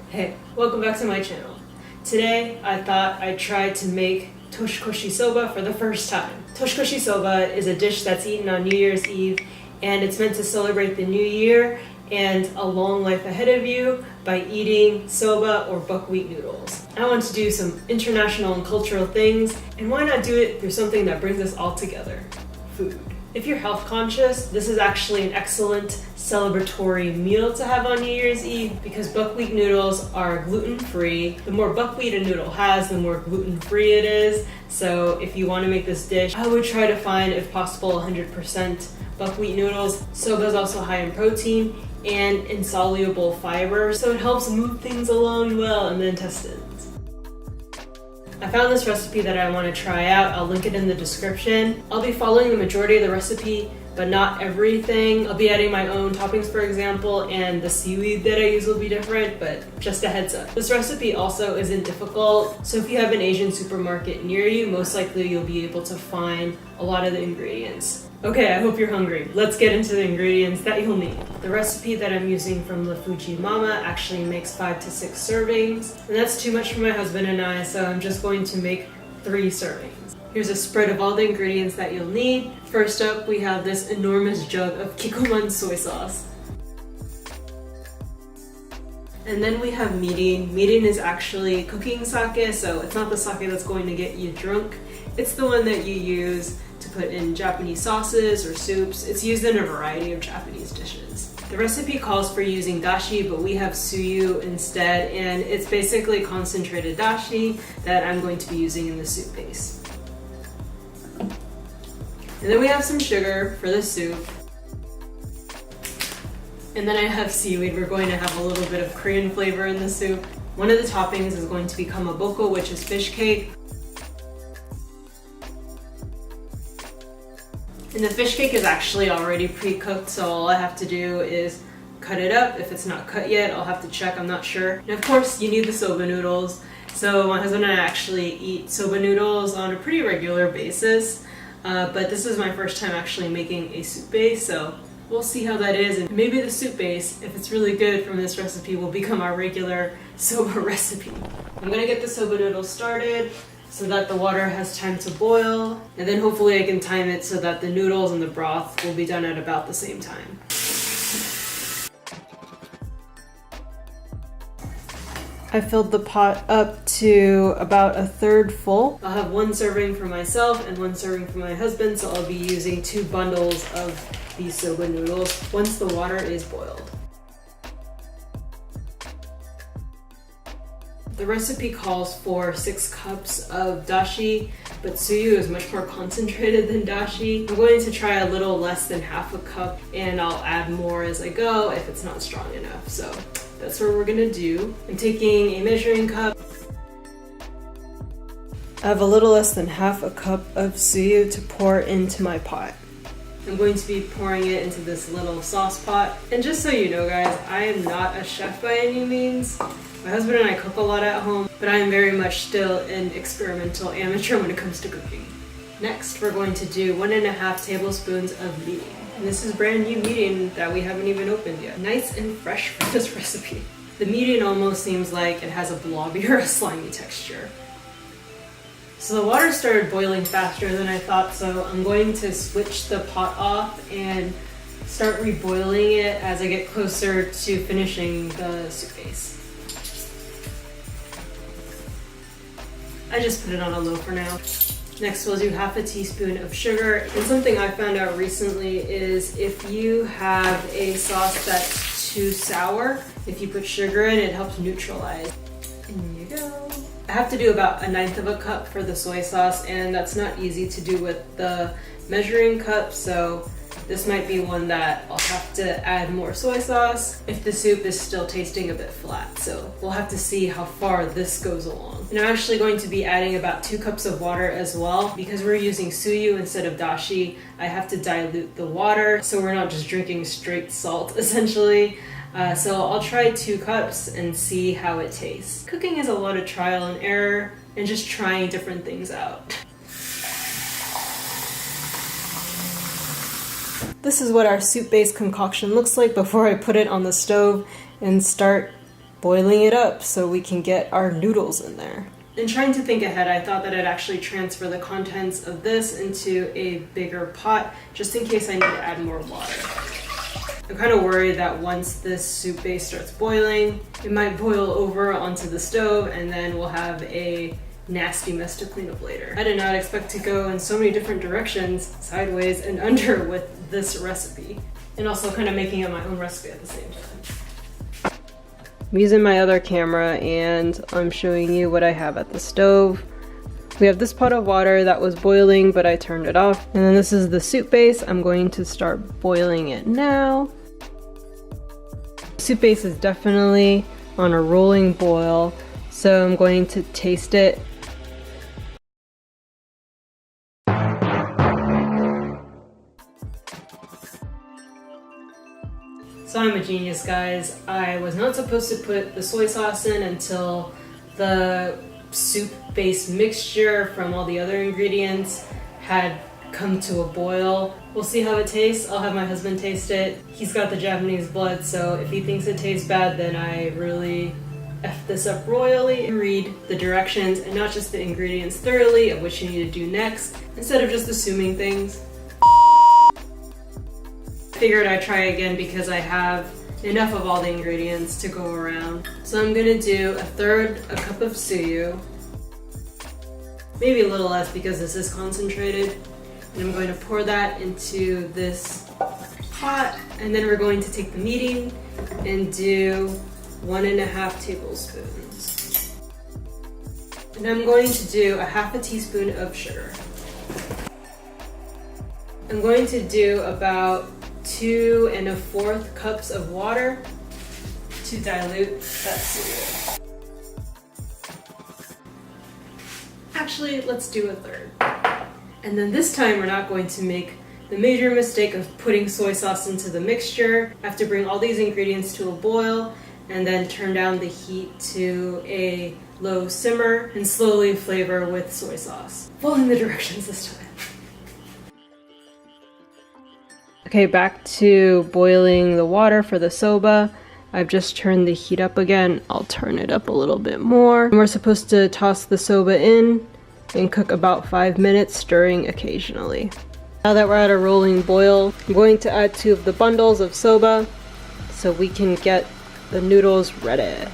Hey, welcome back to my channel. Today I thought I'd try to make Toshikoshi Soba for the first time. Toshikoshi Soba is a dish that's eaten on New Year's Eve, and it's meant to celebrate the new year and a long life ahead of you by eating soba or buckwheat noodles. I want to do some international and cultural things, and why not do it through something that brings us all together? Food. If you're health conscious, this is actually an excellent celebratory meal to have on New Year's Eve because buckwheat noodles are gluten-free. The more buckwheat a noodle has, the more gluten-free it is. So if you want to make this dish, I would try to find, if possible, 100% buckwheat noodles. Soba is also high in protein and insoluble fiber, so it helps move things along well in the intestines. I found this recipe that I want to try out. I'll link it in the description. I'll be following the majority of the recipe, but not everything. I'll be adding my own toppings, for example, and the seaweed that I use will be different, but just a heads up. This recipe also isn't difficult, so if you have an Asian supermarket near you, most likely you'll be able to find a lot of the ingredients. Okay, I hope you're hungry. Let's get into the ingredients that you'll need. The recipe that I'm using from La Fuji Mama actually makes 5 to 6 servings, and that's too much for my husband and I, so I'm just going to make 3 servings. Here's a spread of all the ingredients that you'll need. First up, we have this enormous jug of Kikkoman soy sauce. And then we have mirin. Mirin is actually cooking sake, so it's not the sake that's going to get you drunk. It's the one that you use to put in Japanese sauces or soups. It's used in a variety of Japanese dishes. The recipe calls for using dashi, but we have tsuyu instead, and it's basically concentrated dashi that I'm going to be using in the soup base. And then we have some sugar for the soup. And then I have seaweed. We're going to have a little bit of Korean flavor in the soup. One of the toppings is going to be kamaboko, which is fish cake. And the fish cake is actually already pre-cooked, so all I have to do is cut it up. If it's not cut yet, I'll have to check, I'm not sure. And of course, you need the soba noodles. So my husband and I actually eat soba noodles on a pretty regular basis, but this is my first time actually making a soup base, so we'll see how that is. And maybe the soup base, if it's really good from this recipe, will become our regular soba recipe. I'm gonna get the soba noodles started so that the water has time to boil, and then hopefully I can time it so that the noodles and the broth will be done at about the same time. I filled the pot up to about 1/3 full. I'll have 1 serving for myself and 1 serving for my husband, so I'll be using 2 bundles of these soba noodles once the water is boiled. The recipe calls for 6 cups of dashi, but tsuyu is much more concentrated than dashi. I'm going to try a little less than half a cup, and I'll add more as I go if it's not strong enough. So that's what we're gonna do. I'm taking a measuring cup. I have a little less than half a cup of tsuyu to pour into my pot. I'm going to be pouring it into this little sauce pot. And just so you know, guys, I am not a chef by any means. My husband and I cook a lot at home, but I am very much still an experimental amateur when it comes to cooking. Next, we're going to do 1.5 tablespoons of mirin. And this is brand new mirin that we haven't even opened yet. Nice and fresh for this recipe. The mirin almost seems like it has a blobby or a slimy texture. So the water started boiling faster than I thought, so I'm going to switch the pot off and start reboiling it as I get closer to finishing the soup base. I just put it on a low for now. Next we'll do 1/2 teaspoon of sugar. And something I found out recently is if you have a sauce that's too sour, if you put sugar in, it helps neutralize. In you go. I have to do about 1/9 cup for the soy sauce, and that's not easy to do with the measuring cup, so this might be one that I'll have to add more soy sauce if the soup is still tasting a bit flat. So we'll have to see how far this goes along. And I'm actually going to be adding about 2 cups of water as well. Because we're using tsuyu instead of dashi, I have to dilute the water so we're not just drinking straight salt essentially. So I'll try 2 cups and see how it tastes. Cooking is a lot of trial and error and just trying different things out. This is what our soup base concoction looks like before I put it on the stove and start boiling it up so we can get our noodles in there. In trying to think ahead, I thought that I'd actually transfer the contents of this into a bigger pot, just in case I need to add more water. I'm kind of worried that once this soup base starts boiling, it might boil over onto the stove and then we'll have a nasty mess to clean up later. I did not expect to go in so many different directions, sideways and under, with this recipe. And also kind of making it my own recipe at the same time. I'm using my other camera and I'm showing you what I have at the stove. We have this pot of water that was boiling, but I turned it off. And then this is the soup base. I'm going to start boiling it now. Soup base is definitely on a rolling boil, so I'm going to taste it. So I'm a genius, guys. I was not supposed to put the soy sauce in until the soup-based mixture from all the other ingredients had come to a boil. We'll see how it tastes. I'll have my husband taste it. He's got the Japanese blood, so if he thinks it tastes bad, then I really F this up royally. Read the directions and not just the ingredients thoroughly of what you need to do next, instead of just assuming things. Figured I'd try again because I have enough of all the ingredients to go around. So I'm gonna do a cup of suyu, maybe a little less because this is concentrated, and I'm going to pour that into this pot, and then we're going to take the meeting and do 1.5 tablespoons. And I'm going to do 1/2 teaspoon of sugar. I'm going to do about 2 1/4 cups of water to dilute that cereal. Actually, let's do 1/3. And then this time we're not going to make the major mistake of putting soy sauce into the mixture. I have to bring all these ingredients to a boil and then turn down the heat to a low simmer and slowly flavor with soy sauce. Following the directions this time. Okay, back to boiling the water for the soba. I've just turned the heat up again. I'll turn it up a little bit more. And we're supposed to toss the soba in and cook about 5 minutes, stirring occasionally. Now that we're at a rolling boil, I'm going to add 2 of the bundles of soba so we can get the noodles ready.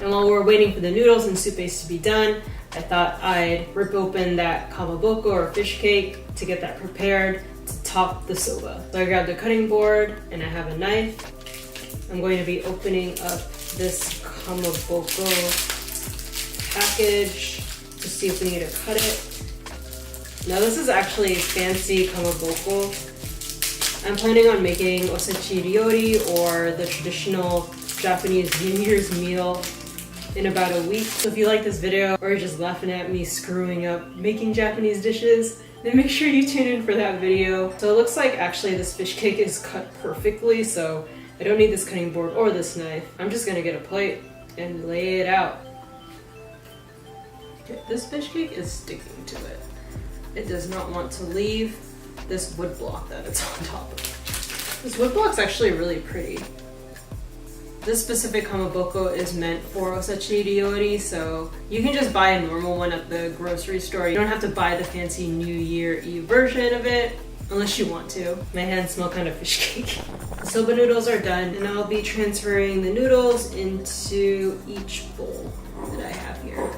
And while we're waiting for the noodles and soup base to be done, I thought I'd rip open that kamaboko or fish cake to get that prepared to top the soba. So I grabbed a cutting board and I have a knife. I'm going to be opening up this kamaboko package to see if we need to cut it. Now this is actually fancy kamaboko. I'm planning on making osechi ryori, or the traditional Japanese New Year's meal, in about a week. So if you like this video or you're just laughing at me screwing up making Japanese dishes, then make sure you tune in for that video. So it looks like actually this fish cake is cut perfectly, so I don't need this cutting board or this knife. I'm just gonna get a plate and lay it out. Okay, this fish cake is sticking to it. It does not want to leave this wood block that it's on top of. This wood block's actually really pretty. This specific kamaboko is meant for osechi ryori, so you can just buy a normal one at the grocery store. You don't have to buy the fancy New Year Eve version of it, unless you want to. My hands smell kind of fish cake. The soba noodles are done, and I'll be transferring the noodles into each bowl that I have here.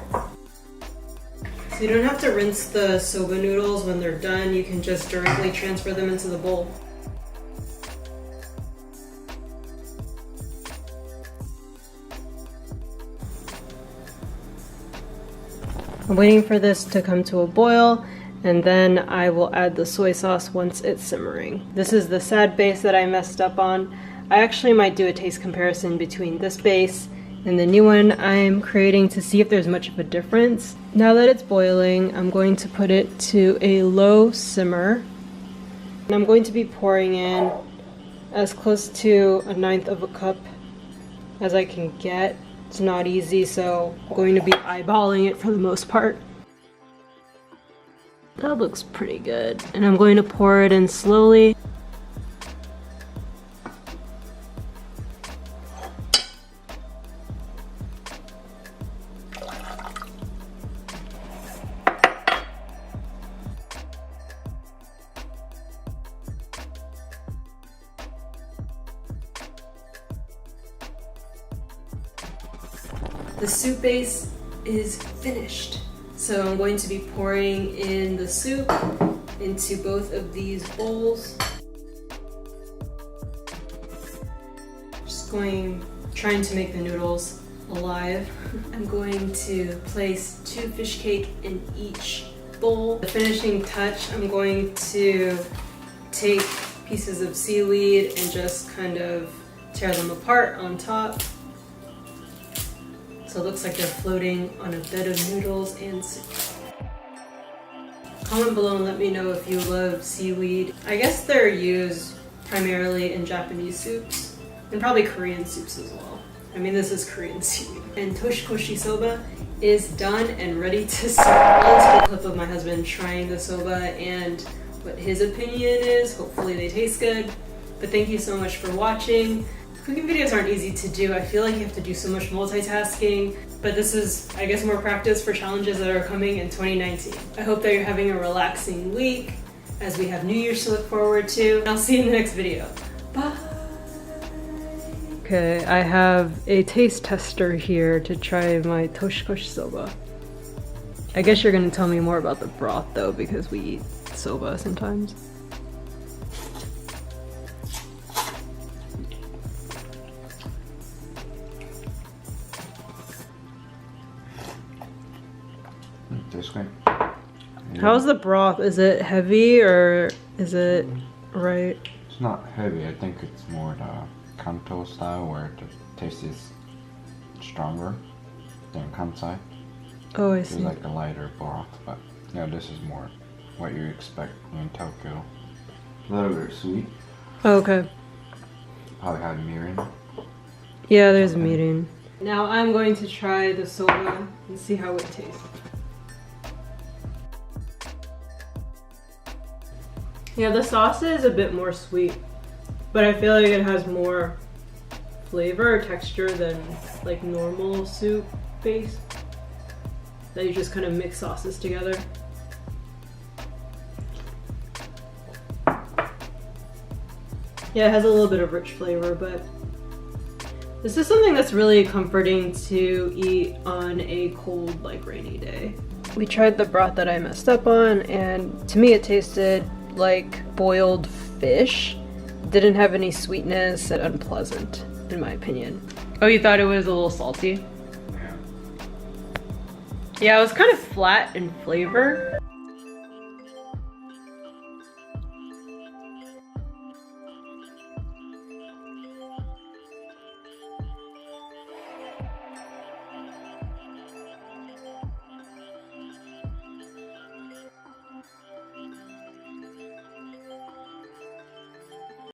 So you don't have to rinse the soba noodles when they're done. You can just directly transfer them into the bowl. I'm waiting for this to come to a boil, and then I will add the soy sauce once it's simmering. This is the sad base that I messed up on. I actually might do a taste comparison between this base and the new one I'm creating to see if there's much of a difference. Now that it's boiling, I'm going to put it to a low simmer. And I'm going to be pouring in as close to 1/9 cup as I can get. It's not easy, so I'm going to be eyeballing it for the most part. That looks pretty good. And I'm going to pour it in slowly. The soup base is finished. So I'm going to be pouring in the soup into both of these bowls. Trying to make the noodles alive. I'm going to place 2 fish cake in each bowl. The finishing touch, I'm going to take pieces of seaweed and just kind of tear them apart on top. So it looks like they're floating on a bed of noodles and soup. Comment below and let me know if you love seaweed. I guess they're used primarily in Japanese soups and probably Korean soups as well. I mean, this is Korean seaweed. And Toshikoshi Soba is done and ready to serve. I'll insert a clip of my husband trying the soba and what his opinion is. Hopefully they taste good. But thank you so much for watching. Cooking videos aren't easy to do. I feel like you have to do so much multitasking, but this is, I guess, more practice for challenges that are coming in 2019. I hope that you're having a relaxing week as we have New Year's to look forward to. And I'll see you in the next video. Bye! Okay, I have a taste tester here to try my Toshikoshi Soba. I guess you're gonna tell me more about the broth though, because we eat soba sometimes. Tastes great. How's the broth? Is it heavy or is it right? It's not heavy. I think it's more the Kanto style where the taste is stronger than Kansai. Oh, I It's see. like a lighter broth, but yeah, this is more what you expect in Tokyo. A little bit sweet. Oh, okay. Probably had mirin. Yeah, there's a meeting. Now I'm going to try the soba and see how it tastes. Yeah, the sauce is a bit more sweet, but I feel like it has more flavor or texture than like normal soup base. That you just kind of mix sauces together. Yeah, it has a little bit of rich flavor, but this is something that's really comforting to eat on a cold, like rainy day. We tried the broth that I messed up on, and to me it tasted like boiled fish. Didn't have any sweetness and unpleasant, in my opinion. Oh, you thought it was a little salty? Yeah. Yeah, it was kind of flat in flavor.